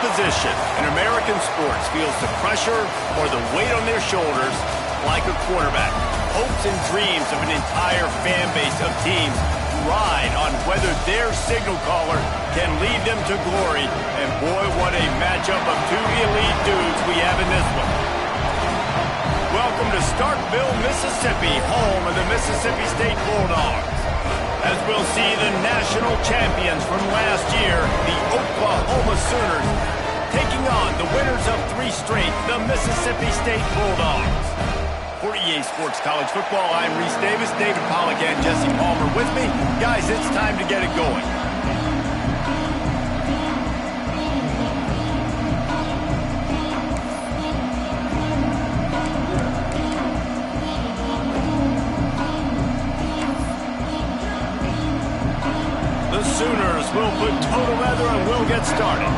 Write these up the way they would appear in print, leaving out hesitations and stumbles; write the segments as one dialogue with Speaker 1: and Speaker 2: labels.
Speaker 1: position in American sports feels the pressure or the weight on their shoulders like a quarterback. Hopes and dreams of an entire fan base of teams ride on whether their signal caller can lead them to glory. And boy, what a matchup of two elite dudes we have in this one. Welcome to Starkville, Mississippi, home of the Mississippi State Bulldogs. As we'll see the national champions from last year, the Oklahoma Sooners, taking on the winners of 3 straight, the Mississippi State Bulldogs. For EA Sports College Football, I'm Reese Davis, David Pollack, and Jesse Palmer with me. Guys, it's time to get it going. The Sooners will put total leather and we'll get started.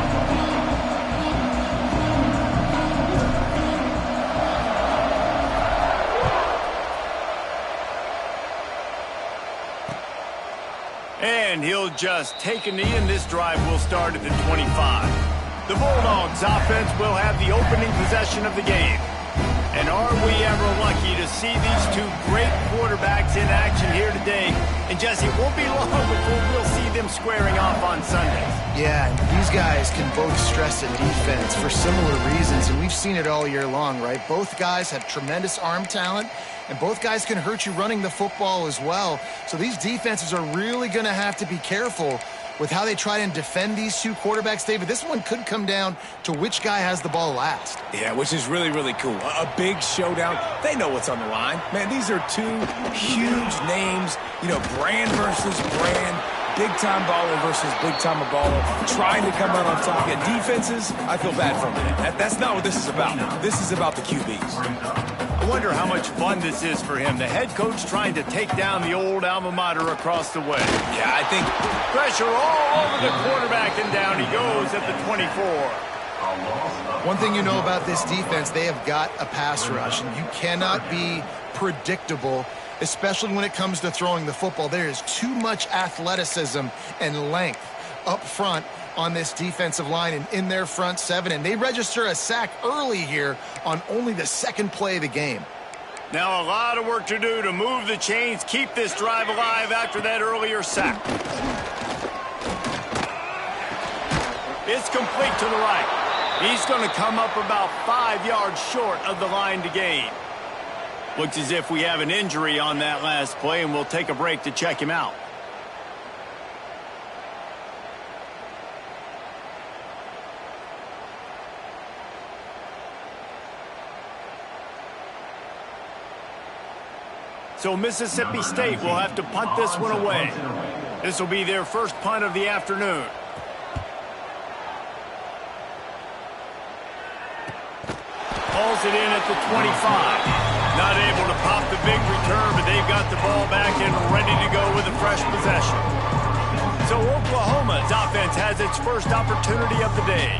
Speaker 1: And he'll just take a knee, and this drive will start at the 25. The Bulldogs offense will have the opening possession of the game. And are we ever lucky to see these two great quarterbacks in action here today. And Jesse, it won't be long before we'll see them squaring off on Sundays.
Speaker 2: Yeah, these guys can both stress the defense for similar reasons, and we've seen it all year long, right? Both guys have tremendous arm talent, and both guys can hurt you running the football as well. So these defenses are really going to have to be careful with how they try and defend these two quarterbacks. David, this one could come down to which guy has the ball last.
Speaker 3: Yeah, which is really, really cool. A big showdown. They know what's on the line. Man, these are two huge names, you know, brand versus brand. Big-time baller versus big-time baller, trying to come out on top. Yeah, defenses, I feel bad for them. That's not what this is about. This is about the QBs.
Speaker 1: I wonder how much fun this is for him. The head coach trying to take down the old alma mater across the way.
Speaker 3: Yeah, I think
Speaker 1: pressure all over the quarterback, and down he goes at the 24.
Speaker 2: One thing you know about this defense, they have got a pass rush, and you cannot be predictable, especially when it comes to throwing the football. There is too much athleticism and length up front on this defensive line and in their front seven, and they register a sack early here on only the second play of the game.
Speaker 1: Now a lot of work to do to move the chains, keep this drive alive after that earlier sack. It's complete to the right. He's going to come up about 5 yards short of the line to gain. Looks as if we have an injury on that last play, and we'll take a break to check him out. So Mississippi State will have to punt this one away. This will be their first punt of the afternoon. Hauls it in at the 25. Not able to pop the big return, but they've got the ball back and ready to go with a fresh possession. So Oklahoma's offense has its first opportunity of the day.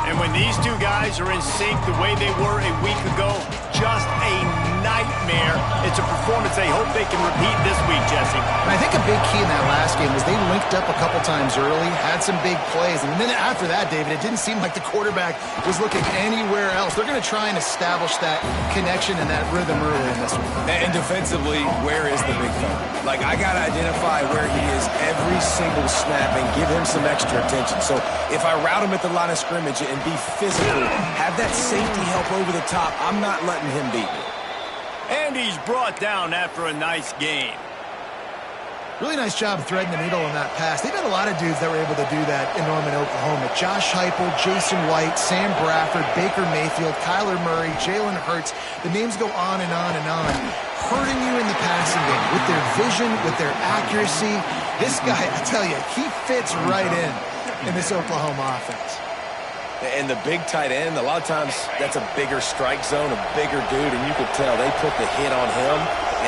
Speaker 1: And when these two guys are in sync the way they were a week ago, just a nightmare. It's a performance they hope they can repeat this week, Jesse.
Speaker 2: And I think a big key in that last game was they linked up a couple times early, had some big plays, and then after that, David, it didn't seem like the quarterback was looking anywhere else. They're going to try and establish that connection and that rhythm early in this one.
Speaker 3: And defensively, where is the big fella? Like, I got to identify where he is every single snap and give him some extra attention. So if I route him at the line of scrimmage and be physical, have that safety help over the top, I'm not letting him beat me.
Speaker 1: And he's brought down after a nice gain.
Speaker 2: Really nice job threading the needle on that pass. They've had a lot of dudes that were able to do that in Norman, Oklahoma. Josh Heupel, Jason White, Sam Bradford, Baker Mayfield, Kyler Murray, Jalen Hurts. The names go on and on and on. Hurting you in the passing game with their vision, with their accuracy. This guy, I tell you, he fits right in this Oklahoma offense.
Speaker 3: And the big tight end, a lot of times that's a bigger strike zone, a bigger dude, and you could tell they put the hit on him,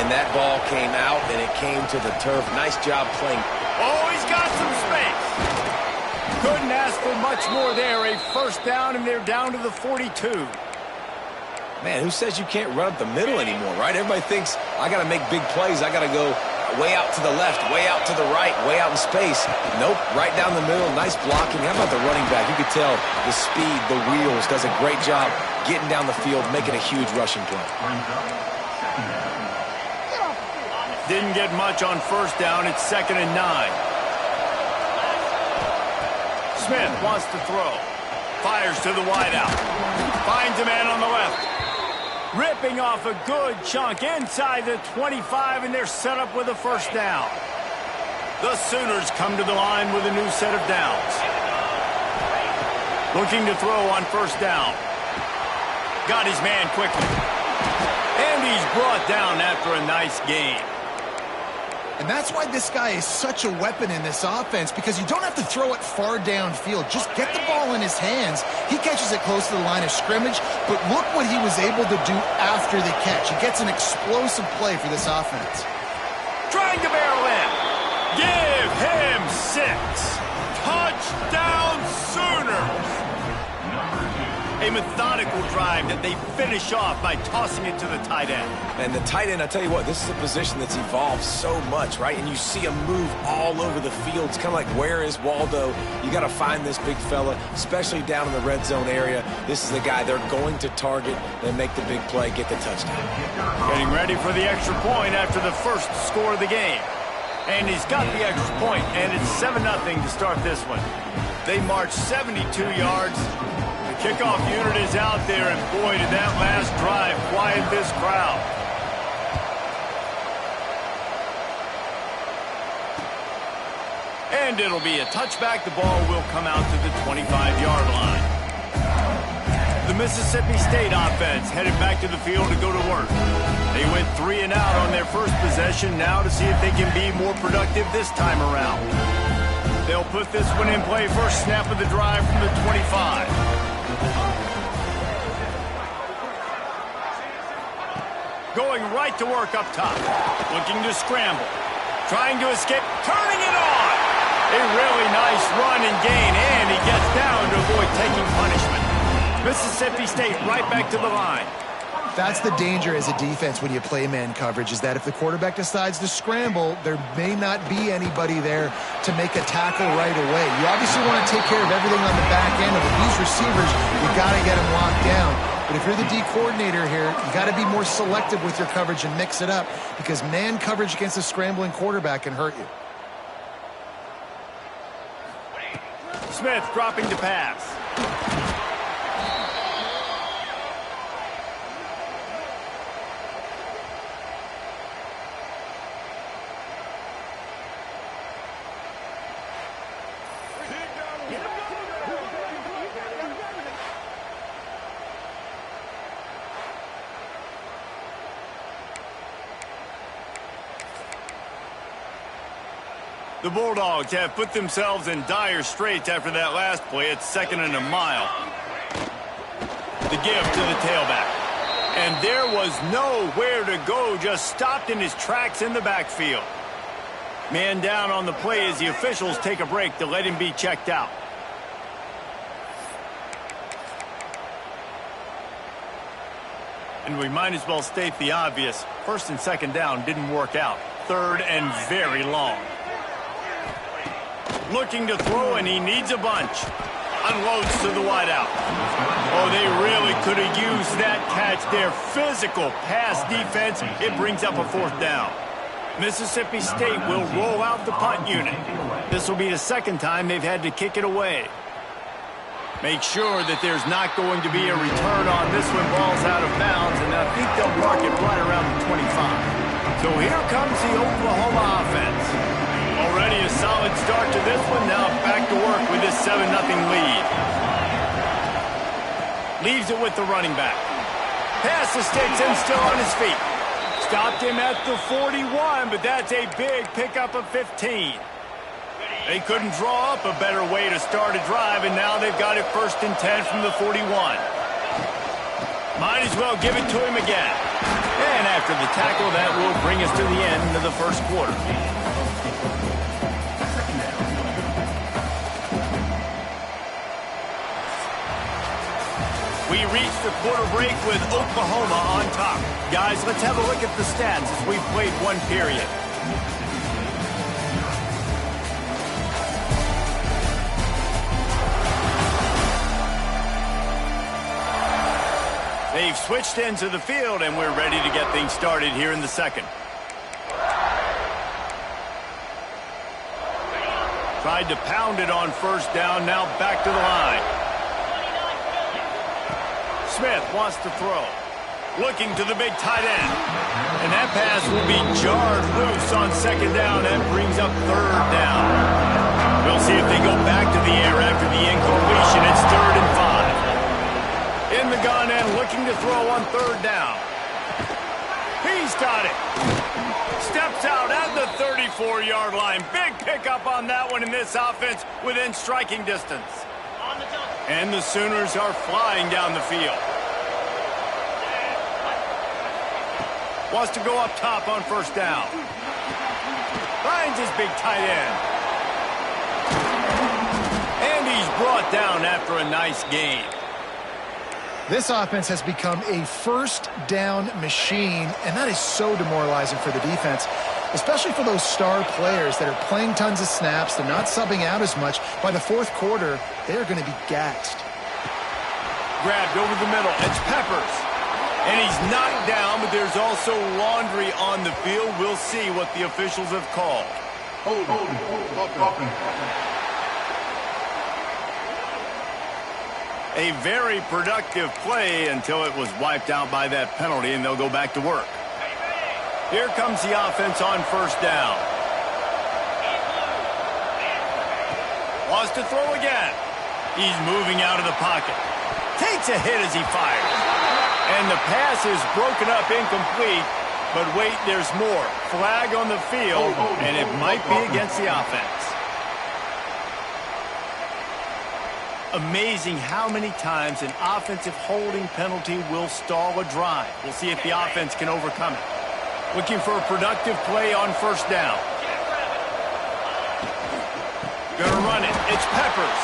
Speaker 3: and that ball came out, and it came to the turf. Nice job playing.
Speaker 1: Oh, he's got some space. Couldn't ask for much more there. A first down, and they're down to the 42.
Speaker 3: Man, who says you can't run up the middle anymore, right? Everybody thinks, I got to make big plays. I got to go Way out to the left, way out to the right, way out in space. Nope, right down the middle. Nice blocking. How about the running back? You could tell the speed, the wheels, does a great job getting down the field, making a huge rushing play.
Speaker 1: Didn't get much on first down. It's 2nd and 9. Smith wants to throw. Fires to the wideout. Finds a man on the left. Ripping off a good chunk inside the 25, and they're set up with a first down. The Sooners come to the line with a new set of downs. Looking to throw on first down. Got his man quickly. And he's brought down after a nice gain.
Speaker 2: And that's why this guy is such a weapon in this offense, because you don't have to throw it far downfield. Just get the ball in his hands. He catches it close to the line of scrimmage, but look what he was able to do after the catch. He gets an explosive play for this offense.
Speaker 1: Trying to barrel in. Give him 6. Touchdown Sooners. A methodical drive that they finish off by tossing it to the tight end.
Speaker 3: And the tight end, I tell you what, this is a position that's evolved so much, right? And you see him move all over the field. It's kind of like, where is Waldo? You got to find this big fella, especially down in the red zone area. This is the guy they're going to target and make the big play, get the touchdown.
Speaker 1: Getting ready for the extra point after the first score of the game. And he's got the extra point, and it's 7-0 to start this one. They march 72 yards. The kickoff unit is out there, and boy, did that last drive quiet this crowd. And it'll be a touchback. The ball will come out to the 25-yard line. The Mississippi State offense headed back to the field to go to work. They went 3 and out on their first possession, now to see if they can be more productive this time around. They'll put this one in play first snap of the drive from the 25. Going right to work up top. Looking to scramble. Trying to escape. Turning it on. A really nice run and gain, and he gets down to avoid taking punishment. Mississippi State right back to the line.
Speaker 2: That's the danger as a defense when you play man coverage, is that if the quarterback decides to scramble, there may not be anybody there to make a tackle right away. You obviously want to take care of everything on the back end, and with these receivers, you got to get them locked down. But if you're the D coordinator here, you got to be more selective with your coverage and mix it up, because man coverage against a scrambling quarterback can hurt you.
Speaker 1: Smith dropping to pass. The Bulldogs have put themselves in dire straits after that last play. It's 2nd and a mile. The give to the tailback. And there was nowhere to go, just stopped in his tracks in the backfield. Man down on the play as the officials take a break to let him be checked out. And we might as well state the obvious. 1st and 2nd down didn't work out. 3rd and very long. Looking to throw, and he needs a bunch. Unloads to the wideout. Oh, they really could have used that catch. Their physical pass defense, it brings up a 4th down. Mississippi State will roll out the punt unit. This will be the 2nd time they've had to kick it away. Make sure that there's not going to be a return on this one. Ball's out of bounds, and I think they'll mark it right around the 25. So here comes the Oklahoma offense. Already a solid start to this one. Now back to work with this 7-0 lead. Leaves it with the running back. Pass escapes him, still on his feet. Stopped him at the 41, but that's a big pickup of 15. They couldn't draw up a better way to start a drive, and now they've got it 1st and 10 from the 41. Might as well give it to him again. And after the tackle, that will bring us to the end of the first quarter. We reach the quarter break with Oklahoma on top. Guys, let's have a look at the stats as we've played one period. They've switched into the field, and we're ready to get things started here in the second. Tried to pound it on first down, now back to the line. Smith wants to throw. Looking to the big tight end. And that pass will be jarred loose on second down. That brings up third down. We'll see if they go back to the air after the incompletion. It's 3rd and 5. In the gun and looking to throw on third down. He's got it. Steps out at the 34-yard line. Big pickup on that one in this offense within striking distance. And the Sooners are flying down the field. Wants to go up top on first down. Finds his big tight end. And he's brought down after a nice gain.
Speaker 2: This offense has become a first down machine, and that is so demoralizing for the defense, especially for those star players that are playing tons of snaps. They're not subbing out as much. By the fourth quarter, they are going to be gassed.
Speaker 1: Grabbed over the middle. It's Peppers. And he's knocked down, but there's also laundry on the field. We'll see what the officials have called.
Speaker 4: Hold.
Speaker 1: A very productive play until it was wiped out by that penalty, and they'll go back to work. Here comes the offense on first down. Wants to throw again. He's moving out of the pocket. Takes a hit as he fires. And the pass is broken up incomplete. But wait, there's more. Flag on the field, and it might be against the offense. Amazing how many times an offensive holding penalty will stall a drive. We'll see if the offense can overcome it. Looking for a productive play on first down. Gonna run it. It's Peppers.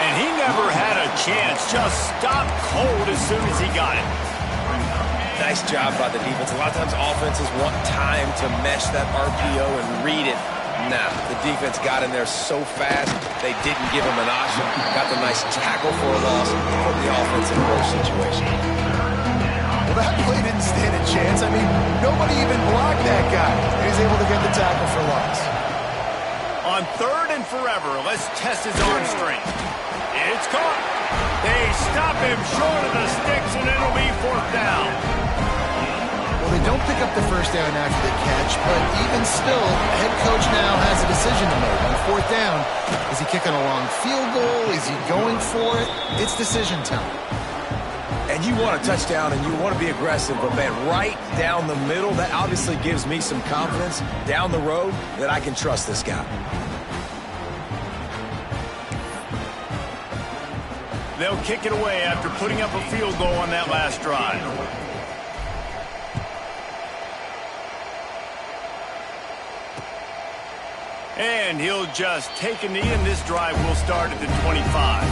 Speaker 1: And he never had a chance. Just stopped cold as soon as he got it.
Speaker 3: Nice job by the defense. A lot of times offenses want time to mesh that RPO and read it. Nah, the defense got in there so fast, they didn't give him an option. Got the nice tackle for a loss, put the offense in a worse situation.
Speaker 2: Well, that play didn't stand a chance. I mean, nobody even blocked that guy. He was able to get the tackle for loss.
Speaker 1: On 3rd and forever, let's test his arm strength. It's caught. They stop him short of the sticks, and it'll be 4th down.
Speaker 2: Well, they don't pick up the first down after the catch, but even still, the head coach now has a decision to make. On 4th down, is he kicking a long field goal? Is he going for it? It's decision time.
Speaker 3: And you want a touchdown and you want to be aggressive, but man, right down the middle, that obviously gives me some confidence down the road that I can trust this guy.
Speaker 1: They'll kick it away after putting up a field goal on that last drive. And he'll just take a knee, and this drive will start at the 25.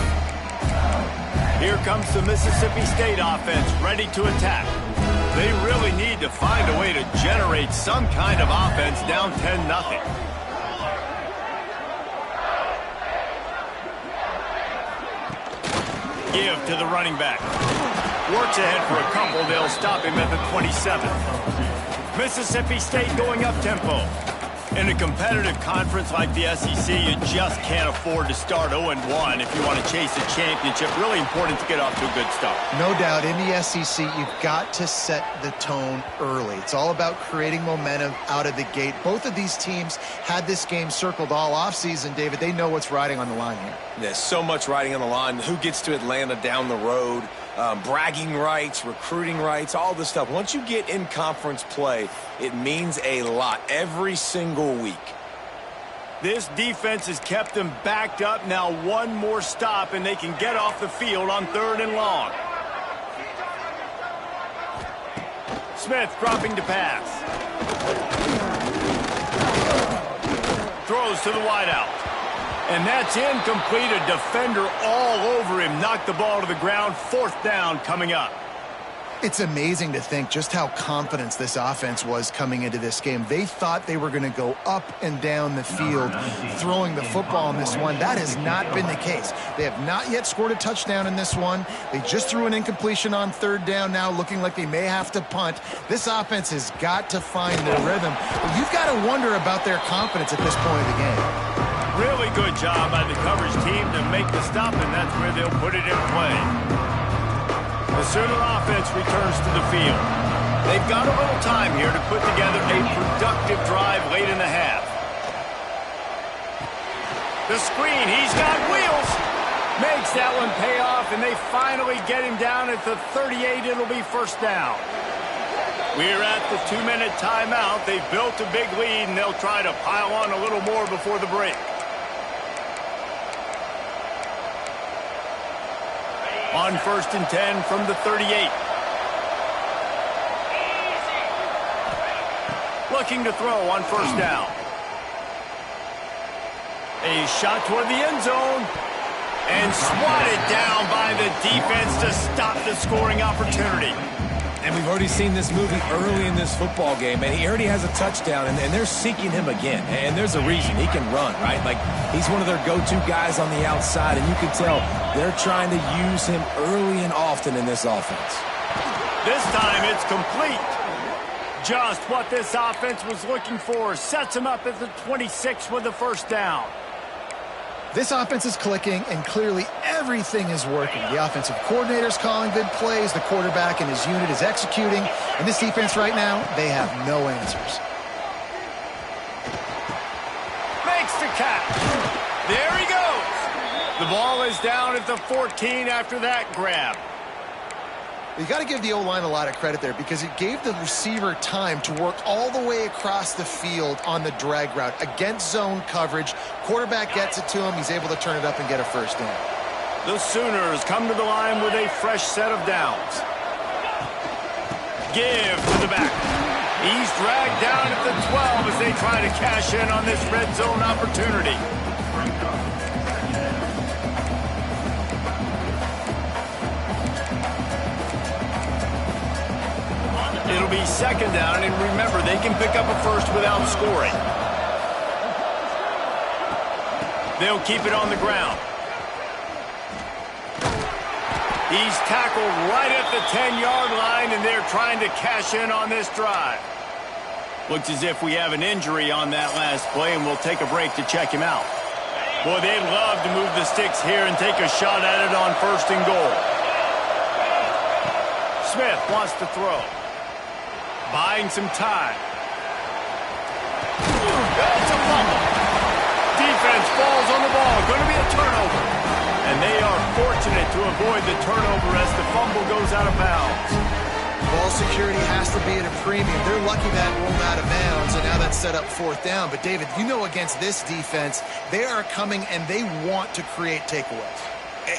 Speaker 1: Here comes the Mississippi State offense, ready to attack. They really need to find a way to generate some kind of offense down 10-0. Give to the running back. Works ahead for a couple. They'll stop him at the 27th. Mississippi State going up-tempo. In a competitive conference like the SEC, you just can't afford to start 0-1 if you want to chase a championship. Really important to get off to a good start.
Speaker 2: No doubt, in the SEC, you've got to set the tone early. It's all about creating momentum out of the gate. Both of these teams had this game circled all offseason, David. They know what's riding on the line here.
Speaker 3: There's so much riding on the line. Who gets to Atlanta down the road? Bragging rights, recruiting rights, all this stuff. Once you get in conference play, it means a lot every single week.
Speaker 1: This defense has kept them backed up. Now one more stop, and they can get off the field on 3rd and long. Smith dropping to pass. Throws to the wideout. And that's incomplete. A defender all over him. Knocked the ball to the ground. 4th down coming up.
Speaker 2: It's amazing to think just how confident this offense was coming into this game. They thought they were going to go up and down the field throwing the football in this one. That has not been the case. They have not yet scored a touchdown in this one. They just threw an incompletion on third down now, looking like they may have to punt. This offense has got to find their rhythm. But you've got to wonder about their confidence at this point of the game.
Speaker 1: Really good job by the coverage team to make the stop, and that's where they'll put it in play. The Sooner offense returns to the field. They've got a little time here to put together a productive drive late in the half. The screen, he's got wheels. Makes that one pay off, and they finally get him down at the 38. It'll be first down. We're at the 2-minute timeout. They've built a big lead, and they'll try to pile on a little more before the break. On 1st and 10 from the 38. Looking to throw on first down. A shot toward the end zone. And swatted down by the defense to stop the scoring opportunity.
Speaker 3: And we've already seen this movie early in this football game, and he already has a touchdown, and they're seeking him again. And there's a reason. He can run, right? Like, he's one of their go-to guys on the outside, and you can tell they're trying to use him early and often in this offense.
Speaker 1: This time it's complete. Just what this offense was looking for. Sets him up at the 26 with the first down.
Speaker 2: This offense is clicking, and clearly everything is working. The offensive coordinator's calling good plays. The quarterback and his unit is executing. And this defense right now, they have no answers.
Speaker 1: Makes the catch. There he goes. The ball is down at the 14 after that grab.
Speaker 2: You got to give the O-line a lot of credit there because it gave the receiver time to work all the way across the field on the drag route against zone coverage. Quarterback gets it to him. He's able to turn it up and get a first down.
Speaker 1: The Sooners come to the line with a fresh set of downs. Give to the back. He's dragged down at the 12 as they try to cash in on this red zone opportunity. It'll be second down, and remember, they can pick up a first without scoring. They'll keep it on the ground. He's tackled right at the 10-yard line, and they're trying to cash in on this drive. Looks as if we have an injury on that last play, and we'll take a break to check him out. Boy, they'd love to move the sticks here and take a shot at it on 1st and goal. Smith wants to throw. Buying some time. That's a fumble. Defense falls on the ball. Going to be a turnover. And they are fortunate to avoid the turnover as the fumble goes out of bounds.
Speaker 2: Ball security has to be at a premium. They're lucky that rolled out of bounds, and now that's set up 4th down. But, David, you know against this defense, they are coming and they want to create takeaways.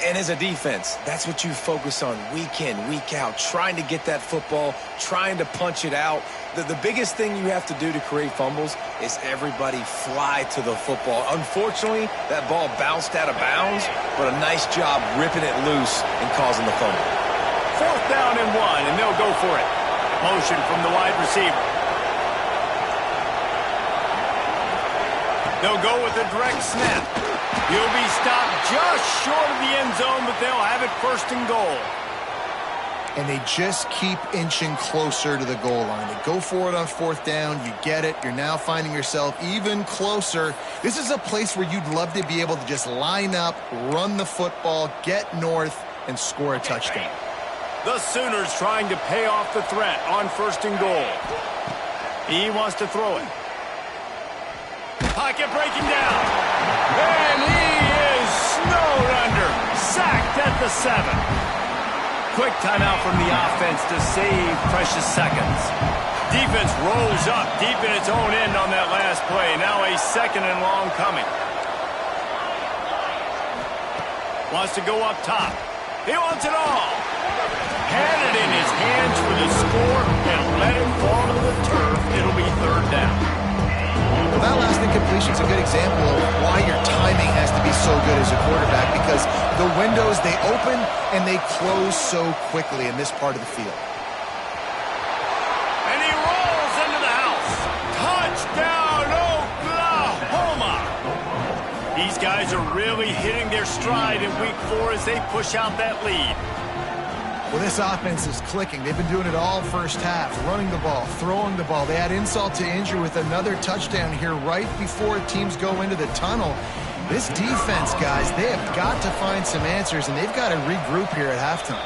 Speaker 3: And as a defense, that's what you focus on week in, week out, trying to get that football, trying to punch it out. The biggest thing you have to do to create fumbles is everybody fly to the football. Unfortunately, that ball bounced out of bounds, but a nice job ripping it loose and causing the fumble.
Speaker 1: 4th down and 1, and they'll go for it. Motion from the wide receiver. They'll go with a direct snap. He'll be stopped just short of the end zone, but they'll have it 1st and goal.
Speaker 2: And they just keep inching closer to the goal line. They go for it on 4th down. You get it. You're now finding yourself even closer. This is a place where you'd love to be able to just line up, run the football, get north, and score a touchdown.
Speaker 1: The Sooners trying to pay off the threat on 1st and goal. He wants to throw it. Pocket breaking down. And he is snowed under. Sacked at the 7. Quick timeout from the offense to save precious seconds. Defense rolls up deep in its own end on that last play. Now a 2nd and long coming. Wants to go up top. He wants it all. Had it in his hands for the score and let it fall to the turf. It'll be 3rd down.
Speaker 2: Well, that last incompletion is a good example of why your timing has to be so good as a quarterback, because the windows, they open and they close so quickly in this part of the field.
Speaker 1: guys are really hitting their stride in week 4 as they push out that lead.
Speaker 2: Well, this offense is clicking. They've been doing it all first half, running the ball, throwing the ball. They had insult to injury with another touchdown here right before teams go into the tunnel. This defense, guys, they have got to find some answers, and they've got to regroup here at halftime.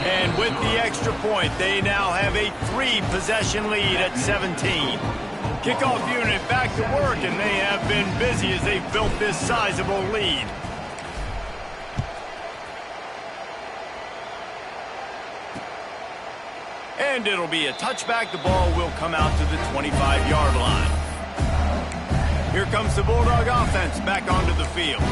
Speaker 1: And with the extra point, they now have a 3-possession lead at 17. Kickoff unit back to work, and they have been busy as they've built this sizable lead. And it'll be a touchback. The ball will come out to the 25-yard line. Here comes the Bulldog offense back onto the field.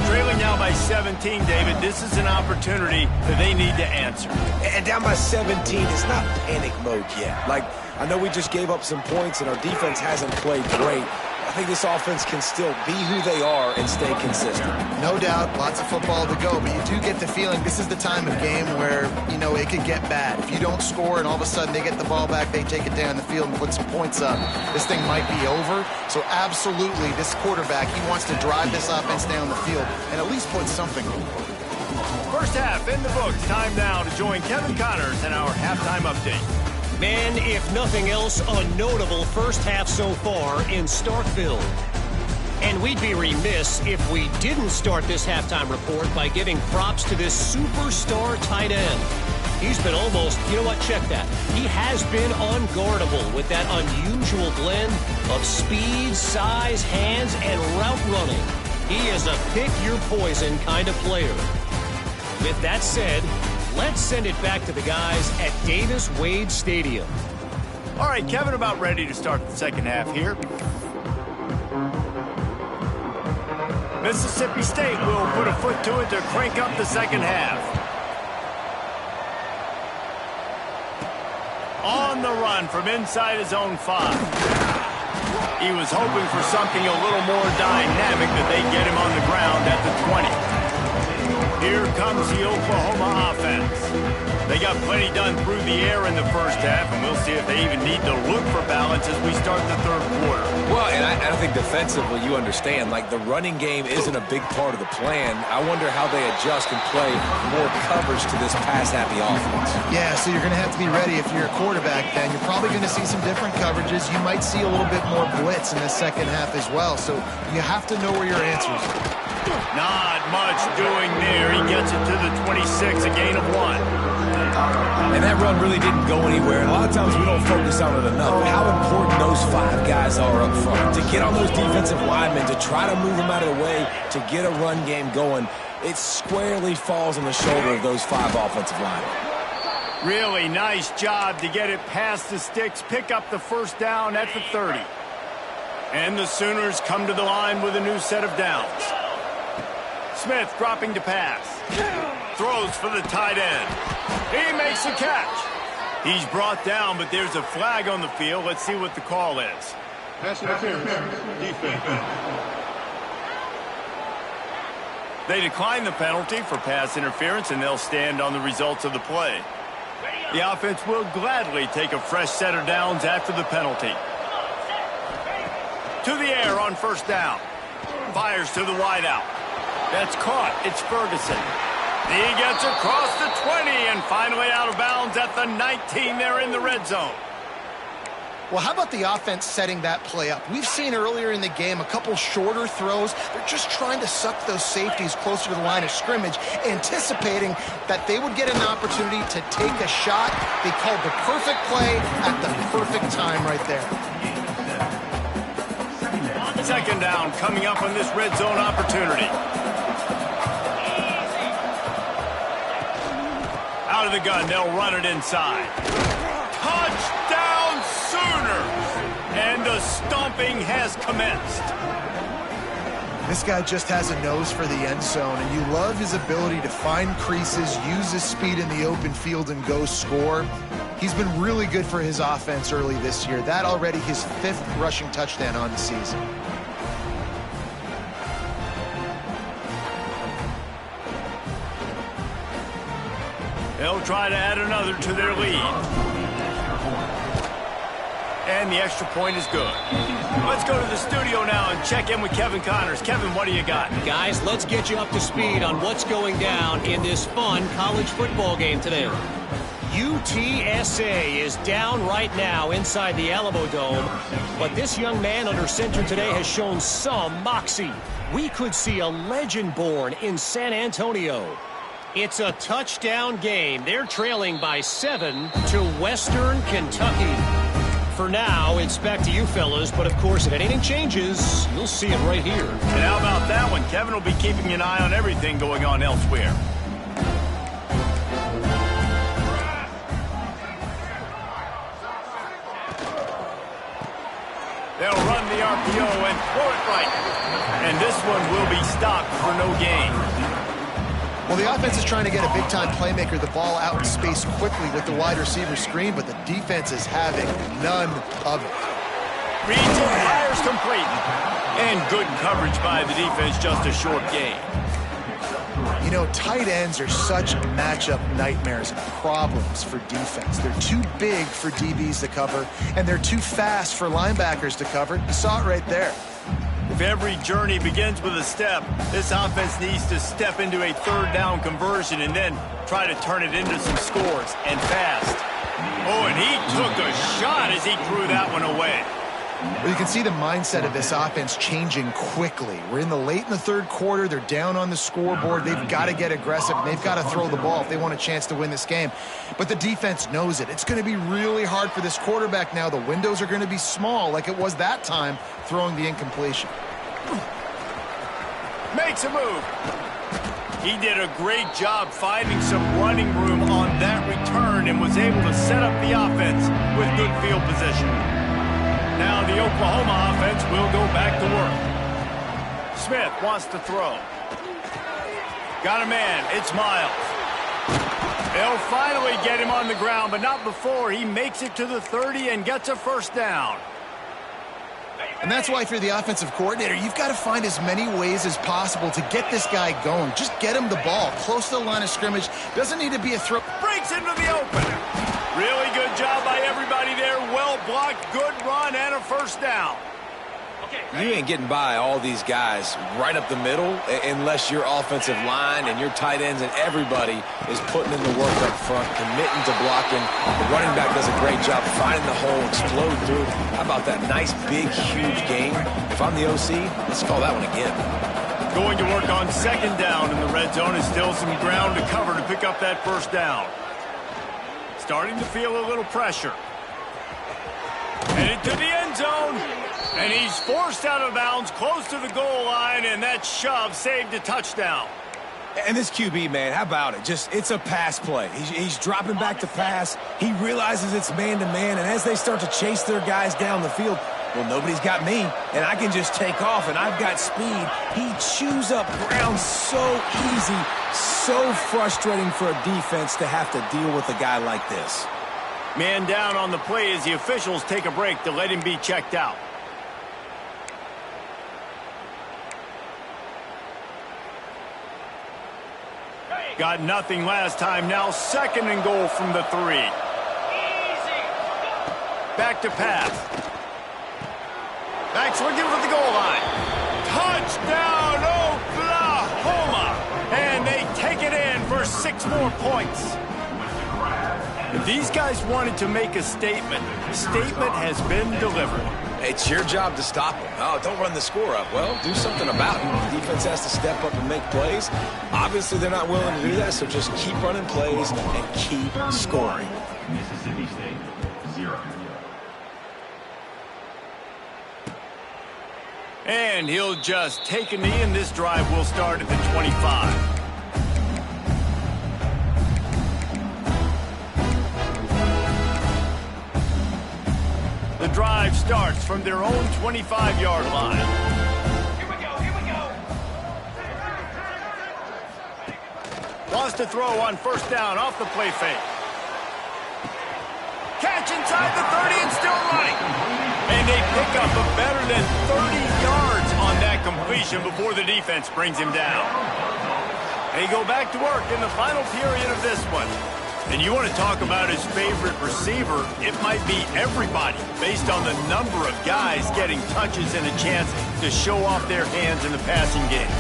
Speaker 1: Trailing now by 17, David. This is an opportunity that they need to answer.
Speaker 3: And down by 17, it's not panic mode yet. Like, I know we just gave up some points and our defense hasn't played great. I think this offense can still be who they are and stay consistent.
Speaker 2: No doubt, lots of football to go, but you do get the feeling this is the time of game where, you know, it could get bad. If you don't score and all of a sudden they get the ball back, they take it down the field and put some points up, this thing might be over. So absolutely, this quarterback, he wants to drive this offense down the field and at least put something over.
Speaker 1: First half in the books. Time now to join Kevin Connors in our halftime update.
Speaker 4: Man, if nothing else, a notable first half so far in Starkville. And we'd be remiss if we didn't start this halftime report by giving props to this superstar tight end. He's been almost, you know what, check that. He has been unguardable with that unusual blend of speed, size, hands, and route running. He is a pick-your-poison kind of player. With that said, let's send it back to the guys at Davis-Wade Stadium.
Speaker 1: All right, Kevin, about ready to start the second half here. Mississippi State will put a foot to it to crank up the second half. On the run from inside his own 5. He was hoping for something a little more dynamic that they get him on the ground at the 20. Here comes the Oklahoma offense. They got plenty done through the air in the first half, and we'll see if they even need to look for balance as we start the third quarter.
Speaker 3: Well, and I think defensively, you understand, like the running game isn't a big part of the plan. I wonder how they adjust and play more coverage to this pass-happy offense.
Speaker 2: Yeah, so you're going to have to be ready if you're a quarterback then. You're probably going to see some different coverages. You might see a little bit more blitz in the second half as well, so you have to know where your answers are.
Speaker 1: Not much doing there. He gets it to the 26, a gain of 1.
Speaker 3: And that run really didn't go anywhere. And a lot of times we don't focus on it enough. But how important those 5 guys are up front. To get on those defensive linemen, to try to move them out of the way, to get a run game going, it squarely falls on the shoulder of those 5 offensive linemen.
Speaker 1: Really nice job to get it past the sticks, pick up the first down at the 30. And the Sooners come to the line with a new set of downs. Smith dropping to pass. Throws for the tight end. He makes a catch. He's brought down, but there's a flag on the field. Let's see what the call is.
Speaker 5: Pass interference. Defense.
Speaker 1: They decline the penalty for pass interference, and they'll stand on the results of the play. The offense will gladly take a fresh set of downs after the penalty. To the air on first down. Fires to the wideout. That's caught. It's Ferguson. He gets across the 20 and finally out of bounds at the 19. They're in the red zone.
Speaker 2: Well, how about the offense setting that play up? We've seen earlier in the game a couple shorter throws. They're just trying to suck those safeties closer to the line of scrimmage, anticipating that they would get an opportunity to take a shot. They called the perfect play at the perfect time right there.
Speaker 1: Second down coming up on this red zone opportunity. Out of the gun, they'll run it inside. Touchdown Sooners! And the stomping has commenced.
Speaker 2: This guy just has a nose for the end zone, and you love his ability to find creases, use his speed in the open field, and go score. He's been really good for his offense early this year. That already his 5th rushing touchdown on the season. They'll
Speaker 1: try to add another to their lead. And and the extra point is good. Let's go to the studio now and check in with Kevin Connors. Kevin, what do you got?
Speaker 4: Guys, let's get you up to speed on what's going down in this fun college football game today. UTSA is down right now inside the Alamo Dome, but this young man under center today has shown some moxie. We could see a legend born in San Antonio. It's a touchdown game. They're trailing by 7 to Western Kentucky. For now, it's back to you fellas, but of course, if anything changes, you'll see it right here.
Speaker 1: And how about that one? Kevin will be keeping an eye on everything going on elsewhere. They'll run the RPO and throw it right. And this one will be stopped for no gain.
Speaker 2: Well, the offense is trying to get a big-time playmaker the ball out in space quickly with the wide receiver screen, but the defense is having none of it.
Speaker 1: Reads and fires complete. And good coverage by the defense, just a short gain.
Speaker 2: You know, tight ends are such matchup nightmares and problems for defense. They're too big for DBs to cover, and they're too fast for linebackers to cover. You saw it right there.
Speaker 1: If every journey begins with a step, this offense needs to step into a third down conversion and then try to turn it into some scores, and fast. Oh, and he took a shot as he threw that one away.
Speaker 2: Well, you can see the mindset of this offense changing quickly. We're in the third quarter. They're down on the scoreboard. They've got to get aggressive, and they've got to throw the ball if they want a chance to win this game. But the defense knows it. It's going to be really hard for this quarterback now. The windows are going to be small like it was that time throwing the incompletion.
Speaker 1: Makes a move. He did a great job finding some running room on that return and was able to set up the offense with good field position. Now the Oklahoma offense will go back to work. Smith wants to throw. Got a man. It's Miles. They'll finally get him on the ground, but not before he makes it to the 30 and gets a first down.
Speaker 2: And that's why if you're the offensive coordinator, you've got to find as many ways as possible to get this guy going. Just get him the ball close to the line of scrimmage. Doesn't need to be a throw.
Speaker 1: Breaks into the open. Really good job by everybody there. Well blocked, good run, and a first down.
Speaker 3: You ain't getting by all these guys right up the middle unless your offensive line and your tight ends and everybody is putting in the work up front, committing to blocking. The running back does a great job finding the hole, explode through. How about that nice, big, huge game? If I'm the OC, let's call that one again.
Speaker 1: Going to work on second down in the red zone is still some ground to cover to pick up that first down. Starting to feel a little pressure. Headed to the end zone. And he's forced out of bounds close to the goal line, and that shove saved a touchdown.
Speaker 3: And this QB, man, how about it? It's a pass play. He's dropping back to pass. He realizes it's man-to-man, and as they start to chase their guys down the field, well, nobody's got me, and I can just take off, and I've got speed. He chews up ground so easy, so frustrating for a defense to have to deal with a guy like this.
Speaker 1: Man down on the play as the officials take a break to let him be checked out. Got nothing last time. Now second and goal from the 3. Back to pass. Back swinging for the goal line. Touchdown, Oklahoma! And they take it in for 6 more points. If these guys wanted to make a statement, the statement has been delivered.
Speaker 3: It's your job to stop them. Oh, don't run the score up. Well, do something about it. The defense has to step up and make plays. Obviously, they're not willing to do that, so just keep running plays and keep scoring.
Speaker 6: Mississippi State, 0.
Speaker 1: And he'll just take a knee, and this drive will start at the 25. The drive starts from their own 25-yard line.
Speaker 6: Here we go.
Speaker 1: Wants to throw on first down off the play fake. Catch inside the 30 and still running. And they pick up a better than 30 yards on that completion before the defense brings him down. They go back to work in the final period of this one. And you want to talk about his favorite receiver, it might be everybody based on the number of guys getting touches and a chance to show off their hands in the passing game.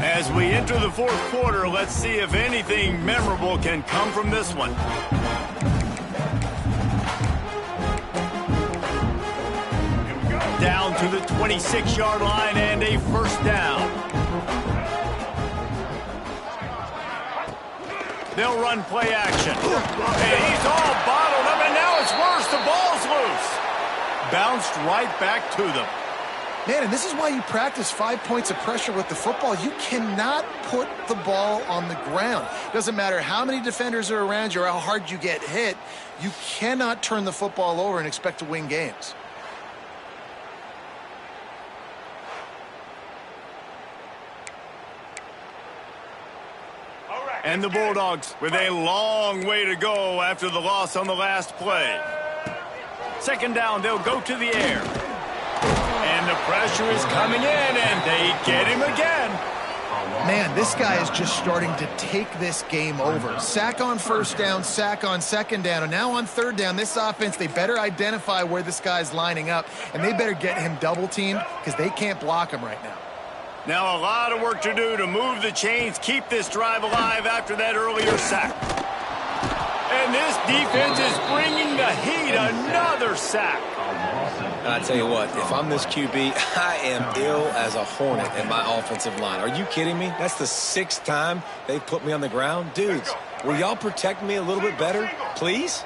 Speaker 1: As we enter the fourth quarter, let's see if anything memorable can come from this one. Down to the 26-yard line and a first down. They'll run play action. And he's all bottled up, and now it's worse. The ball's loose. Bounced right back to them.
Speaker 2: Man, and this is why you practice 5 points of pressure with the football. You cannot put the ball on the ground. Doesn't matter how many defenders are around you or how hard you get hit. You cannot turn the football over and expect to win games.
Speaker 1: And the Bulldogs with a long way to go after the loss on the last play. Second down, they'll go to the air. And the pressure is coming in, and they get him again.
Speaker 2: Man, this guy is just starting to take this game over. Sack on first down, sack on second down, and now on third down, this offense, they better identify where this guy's lining up, and they better get him double-teamed because they can't block him right now.
Speaker 1: Now a lot of work to do to move the chains, keep this drive alive after that earlier sack. And this defense is bringing the heat. Another sack.
Speaker 3: I tell you what, if I'm this QB, I am ill as a hornet in my offensive line. Are you kidding me? That's the 6th time they've put me on the ground. Dudes, will y'all protect me a little bit better, please?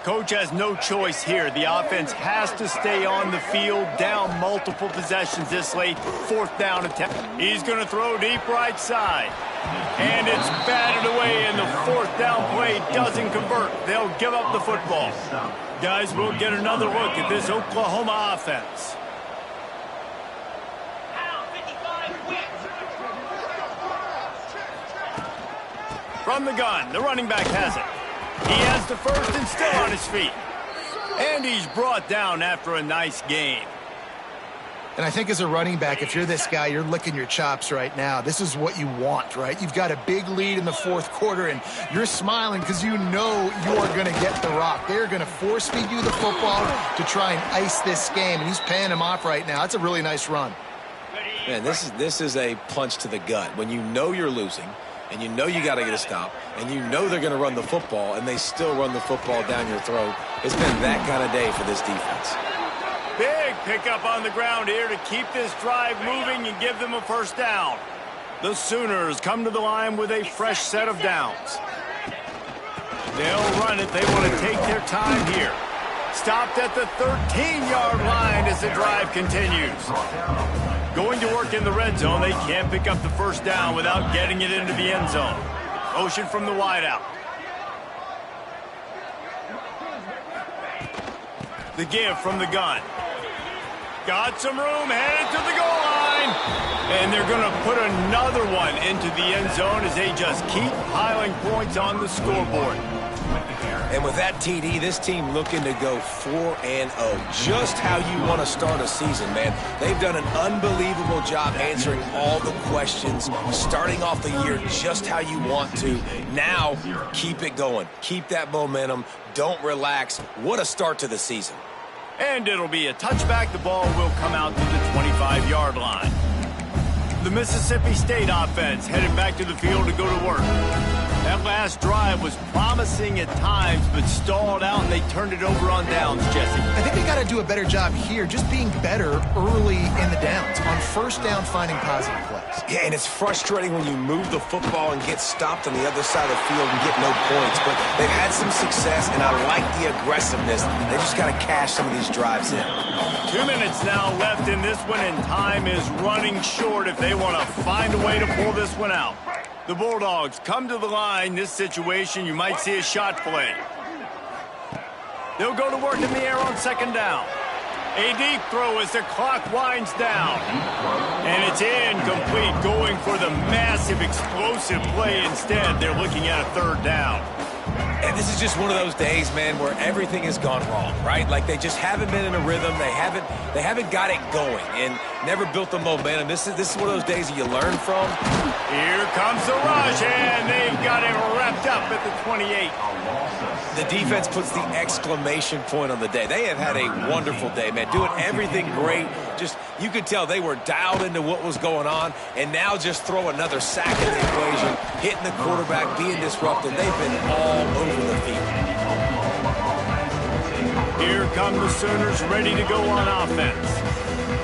Speaker 1: Coach has no choice here. The offense has to stay on the field, down multiple possessions this late. Fourth down attempt. He's going to throw deep right side. And it's batted away, and the fourth down play doesn't convert. They'll give up the football. Guys, we'll get another look at this Oklahoma offense. From the gun, the running back has it. He has the first and still on his feet. And he's brought down after a nice gain.
Speaker 2: And I think as a running back, if you're this guy, you're licking your chops right now. This is what you want, right? You've got a big lead in the fourth quarter, and you're smiling because you know you're going to get the rock. They're going to force-feed you the football to try and ice this game, and he's paying him off right now. That's a really nice run.
Speaker 3: Man, this is a punch to the gut. When you know you're losing, and you know you got to get a stop, and you know they're going to run the football, and they still run the football down your throat. It's been that kind of day for this defense.
Speaker 1: Big pickup on the ground here to keep this drive moving and give them a first down. The Sooners come to the line with a fresh set of downs. They'll run it. They want to take their time here. Stopped at the 13-yard line as the drive continues. Going to work in the red zone. They can't pick up the first down without getting it into the end zone. Motion from the wideout. The give from the gun. Got some room, headed to the goal line. And they're going to put another one into the end zone as they just keep piling points on the scoreboard.
Speaker 3: And with that TD, this team looking to go 4-0. Just how you want to start a season, man. They've done an unbelievable job answering all the questions, starting off the year just how you want to. Now, keep it going. Keep that momentum. Don't relax. What a start to the season.
Speaker 1: And it'll be a touchback. The ball will come out to the 25-yard line. The Mississippi State offense headed back to the field to go to work. That last drive was promising at times, but stalled out, and they turned it over on downs, Jesse.
Speaker 2: I think they got to do a better job here, just being better early in the downs, on first down finding positive plays.
Speaker 3: Yeah, and it's frustrating when you move the football and get stopped on the other side of the field and get no points, but they've had some success, and I like the aggressiveness. They just got to cash some of these drives in.
Speaker 1: 2 minutes now left in this one, and time is running short if they want to find a way to pull this one out. The Bulldogs come to the line. This situation, you might see a shot play. They'll go to work in the air on second down. A deep throw as the clock winds down. And it's incomplete, going for the massive explosive play instead. They're looking at a third down.
Speaker 3: And this is just one of those days, man, where everything has gone wrong, right? Like they just haven't been in a rhythm. They haven't got it going and never built the momentum. This is one of those days that you learn from.
Speaker 1: Here comes the rush, and they've got him wrapped up at the 28.
Speaker 3: The defense puts the exclamation point on the day. They have had a wonderful day, man, doing everything great. Just, you could tell they were dialed into what was going on, and now just throw another sack in the equation, hitting the quarterback, being disrupted. They've been all over the field.
Speaker 1: Here come the Sooners ready to go on offense.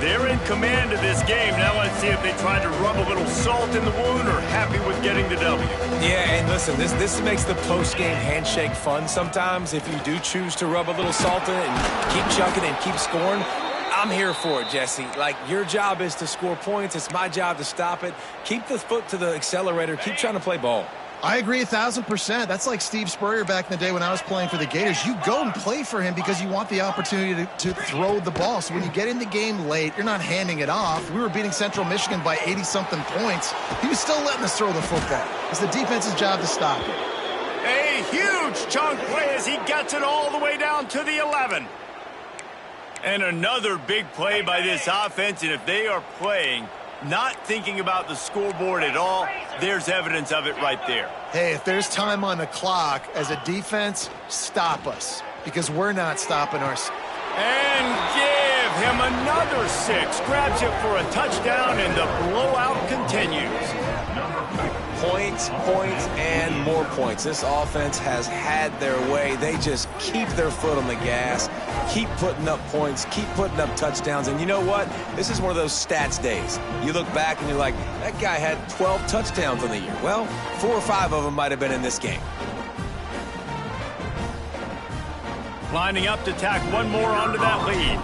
Speaker 1: They're in command of this game. Now let's see if they try to rub a little salt in the wound or happy with getting the W.
Speaker 3: Yeah, and listen, this makes the post-game handshake fun sometimes. If you do choose to rub a little salt in it and keep chucking and keep scoring, I'm here for it, Jesse. Like, your job is to score points. It's my job to stop it. Keep the foot to the accelerator. Keep trying to play ball.
Speaker 2: I agree 1,000%. That's like Steve Spurrier back in the day when I was playing for the Gators. You go and play for him because you want the opportunity to throw the ball. So when you get in the game late, you're not handing it off. We were beating Central Michigan by 80-something points. He was still letting us throw the football. It's the defense's job to stop it.
Speaker 1: A huge chunk play as he gets it all the way down to the 11. And another big play by this offense, and if they are playing not thinking about the scoreboard at all, there's evidence of it right there.
Speaker 2: Hey, if there's time on the clock, as a defense, stop us, because we're not stopping ourselves.
Speaker 1: And give him another 6. Grabs it for a touchdown, and the blowout continues.
Speaker 3: Points, points, and more points. This offense has had their way. They just keep their foot on the gas, keep putting up points, keep putting up touchdowns. And you know what? This is one of those stats days. You look back and you're like, that guy had 12 touchdowns on the year. Well, 4 or 5 of them might have been in this game.
Speaker 1: Lining up to tack one more onto that lead.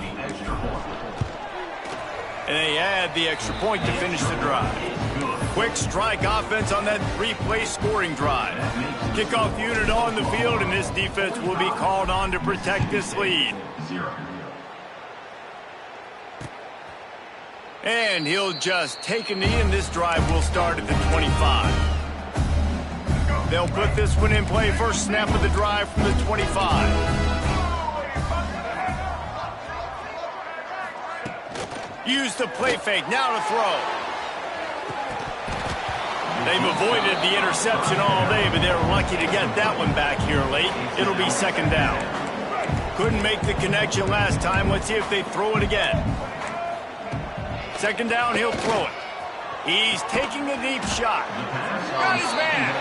Speaker 1: And they add the extra point to finish the drive. Quick strike offense on that 3-play scoring drive. Kickoff unit on the field, and this defense will be called on to protect this lead. And he'll just take a knee, and this drive will start at the 25. They'll put this one in play. First snap of the drive from the 25. Use the play fake, now to throw. They've avoided the interception all day, but they're lucky to get that one back here late. It'll be second down. Couldn't make the connection last time. Let's see if they throw it again. Second down, he'll throw it. He's taking a deep shot. Got his man.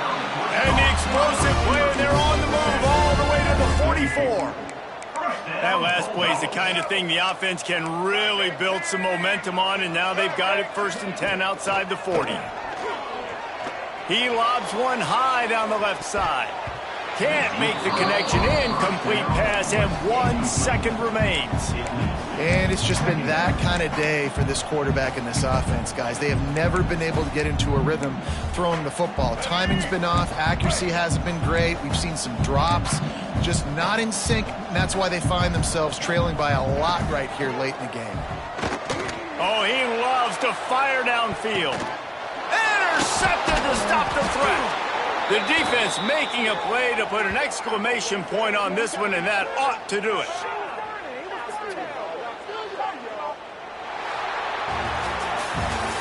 Speaker 1: And the explosive play, and they're on the move all the way to the 44. That last play is the kind of thing the offense can really build some momentum on, and now they've got it 1st and 10 outside the 40. He lobs one high down the left side. Can't make the connection. Incomplete pass, and 1 second remains.
Speaker 2: And it's just been that kind of day for this quarterback and this offense, guys. They have never been able to get into a rhythm throwing the football. Timing's been off. Accuracy hasn't been great. We've seen some drops. Just not in sync. And that's why they find themselves trailing by a lot right here late in the game.
Speaker 1: Oh, he loves to fire downfield. Intercepted to stop the threat. The defense making a play to put an exclamation point on this one, and that ought to do it.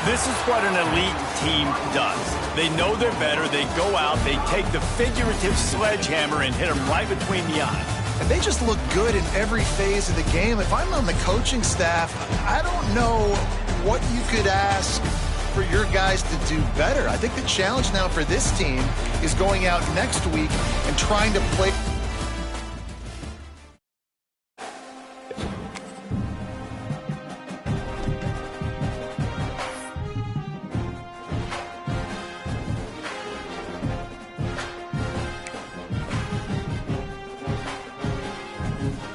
Speaker 1: This is what an elite team does. They know they're better. They go out. They take the figurative sledgehammer and hit them right between the eyes.
Speaker 2: And they just look good in every phase of the game. If I'm on the coaching staff, I don't know what you could ask for your guys to do better. I think the challenge now for this team is going out next week and trying to play